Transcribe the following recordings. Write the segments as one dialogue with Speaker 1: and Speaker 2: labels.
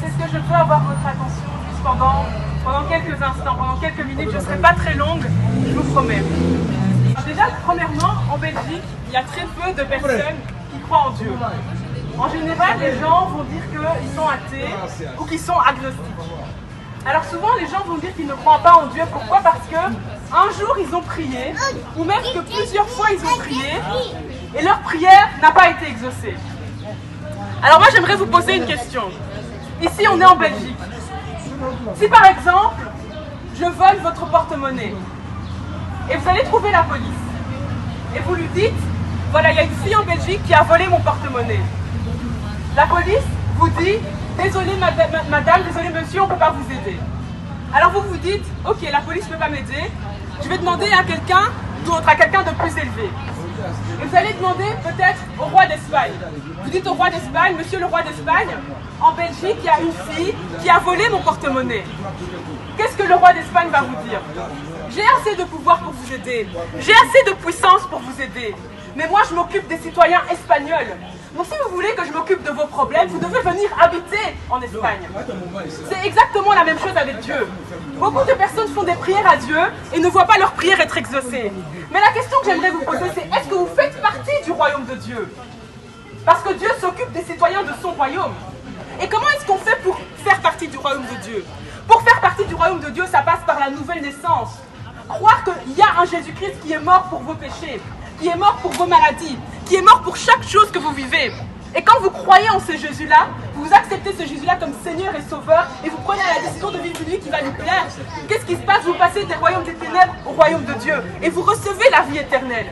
Speaker 1: c'est ce que je peux avoir votre attention juste pendant quelques instants, pendant quelques minutes. Je ne serai pas très longue, je vous promets. Déjà, premièrement, en Belgique, il y a très peu de personnes qui croient en Dieu. En général, les gens vont dire qu'ils sont athées ou qu'ils sont agnostiques. Alors souvent, les gens vont dire qu'ils ne croient pas en Dieu. Pourquoi? Parce qu'un jour, ils ont prié, ou même que plusieurs fois, ils ont prié, et leur prière n'a pas été exaucée. Alors moi, j'aimerais vous poser une question. Ici, on est en Belgique. Si par exemple, je vole votre porte-monnaie, et vous allez trouver la police, et vous lui dites, voilà, il y a une fille en Belgique qui a volé mon porte-monnaie. La police vous dit, désolé madame, désolé monsieur, on ne peut pas vous aider. Alors vous vous dites, ok, la police ne peut pas m'aider, je vais demander à quelqu'un d'autre, à quelqu'un de plus élevé. Et vous allez demander peut-être au roi d'Espagne. Vous dites au roi d'Espagne, monsieur le roi d'Espagne, en Belgique, il y a une fille qui a volé mon porte-monnaie. Qu'est-ce que le roi d'Espagne va vous dire? J'ai assez de pouvoir pour vous aider. J'ai assez de puissance pour vous aider. Mais moi, je m'occupe des citoyens espagnols. Donc si vous voulez que je m'occupe de vos problèmes, vous devez venir habiter en Espagne. C'est exactement la même chose avec Dieu. Beaucoup de personnes font des prières à Dieu et ne voient pas leur prière être exaucée. Mais la question que j'aimerais vous poser, c'est est-ce que vous faites partie du royaume de Dieu? Parce que Dieu s'occupe des citoyens de son royaume. Et comment est-ce qu'on fait pour faire partie du royaume de Dieu? Pour faire partie du royaume de Dieu, ça passe par la nouvelle naissance. Croire qu'il y a un Jésus-Christ qui est mort pour vos péchés, qui est mort pour vos maladies, qui est mort pour chaque chose que vous vivez. Et quand vous croyez en ce Jésus-là, vous acceptez ce Jésus-là comme Seigneur et Sauveur et vous prenez la décision de vivre une vie qui va lui plaire. Qu'est-ce qui se passe? Vous passez des royaumes des ténèbres au royaume de Dieu et vous recevez la vie éternelle.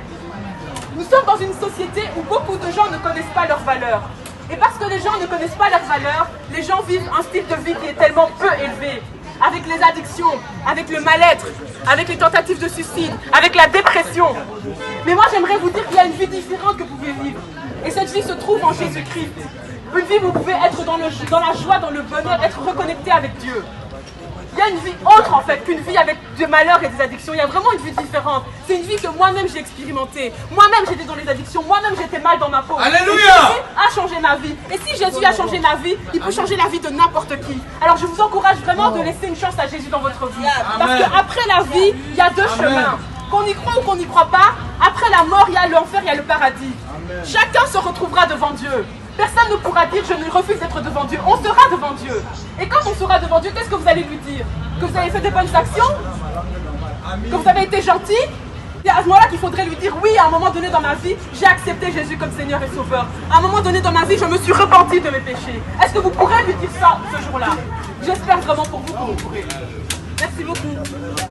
Speaker 1: Nous sommes dans une société où beaucoup de gens ne connaissent pas leurs valeurs. Et parce que les gens ne connaissent pas leurs valeurs, les gens vivent un style de vie qui est tellement peu élevé. Avec les addictions, avec le mal-être, avec les tentatives de suicide, avec la dépression. Mais moi j'aimerais vous dire qu'il y a une vie différente que vous pouvez vivre. Et cette vie se trouve en Jésus-Christ. Une vie où vous pouvez être dans la joie, dans le bonheur, être reconnecté avec Dieu. Il y a une vie autre en fait qu'une vie avec des malheurs et des addictions. Il y a vraiment une vie différente. C'est une vie que moi-même j'ai expérimentée. Moi-même j'étais dans les addictions. Moi-même j'étais mal dans ma peau.
Speaker 2: Alléluia!
Speaker 1: Et Jésus a changé ma vie. Et si Jésus a changé ma vie, il peut changer la vie de n'importe qui. Alors je vous encourage vraiment de laisser une chance à Jésus dans votre vie. Parce qu'après la vie, il y a deux chemins. Qu'on y croit ou qu'on n'y croit pas, après la mort, il y a l'enfer, il y a le paradis. Chacun se retrouvera devant Dieu. Personne ne pourra dire je ne refuse d'être devant Dieu. On sera devant Dieu. Et quand on sera devant Dieu, qu'est-ce que vous allez lui dire? Que vous avez fait des bonnes actions? Que vous avez été gentil? C'est à ce moment-là qu'il faudrait lui dire oui, à un moment donné dans ma vie, j'ai accepté Jésus comme Seigneur et Sauveur. À un moment donné dans ma vie, je me suis repenti de mes péchés. Est-ce que vous pourrez lui dire ça ce jour-là? J'espère vraiment pour vous que vous pourrez. Merci beaucoup.